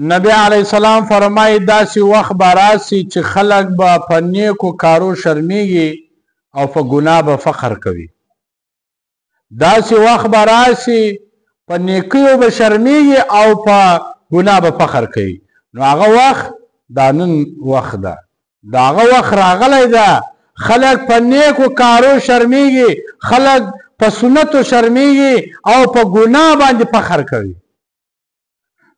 نبی علیہ السلام فرمایي داسې وخت به راسي چې خلک به په نیکو کارو شرمیږي او په ګناه به فخر کوي. داسې وخت به راسي په نیکیو به شرمیږي او په ګناه به فخر کوي. نو هغه وخت دا نن وخت ده، دا هغه وخت راغلی ده. خلک په نیکو کارو شرمیږي، خلک په سنتو شرمیږي او په ګناه باندې فخر کوي.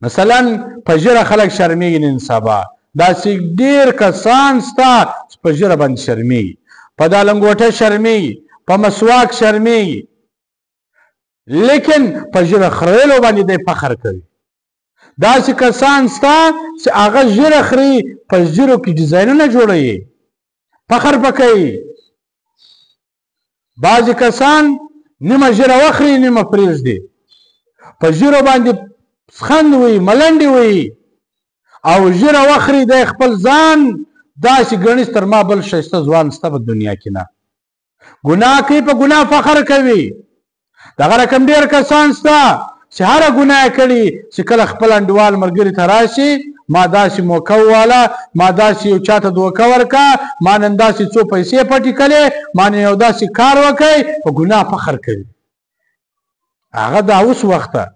مثلا په ژیره خلک شرمیږي نن سبا، داسې ډېر کسان سته چې په ژیره باندې شرمیږي، په دا لنګوټه شرمیږي، په مسواک شرمیږي، لیکن په ژیره خریلو باندې دی فخر کوي. داسې کسان سته چې هغه ژیره خري، په ژیرو کې ډیزاینونه جوړوي، فخر به کوي. بعضې کسان نیمه ژیره وخري نیمه پرېږدي، په ژیرو باندې سخند وي، ملنډې وي، او ژیره وخري دی خپل ځان داسې ګڼي چې تر ما بل ښایسته ځوان شته په دنیا کې نه. ګناه کوي، په ګناه فخر کوي. دغه رقم ډېر کسان شته چې هره ګناه یې کړي چې کله خپل انډیوال ملګري ته راشي، ما داسې موقع وواله، ما داسې یو چاته دوکه ورکړه، ما نن داسې څو پیسې پټې کړې، ما نن یو داسې کار وکړی، په ګناه فخر کوي. هغه دا اوس وخت ده.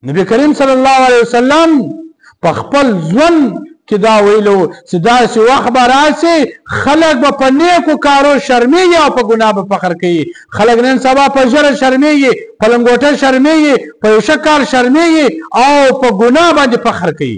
نبی کریم صلی الله علیه وسلم په خپل ژوند کې دا ویلو چې داسې وخت به راسي خلک به په نیکو کارو شرمیږي او په ګناه به فخر کوي. خلک نن سبا په ژیره شرمیږي، په لنګوټه شرمیږي، په یو ښه کار شرمیږي او په ګناه باندې فخر کوي.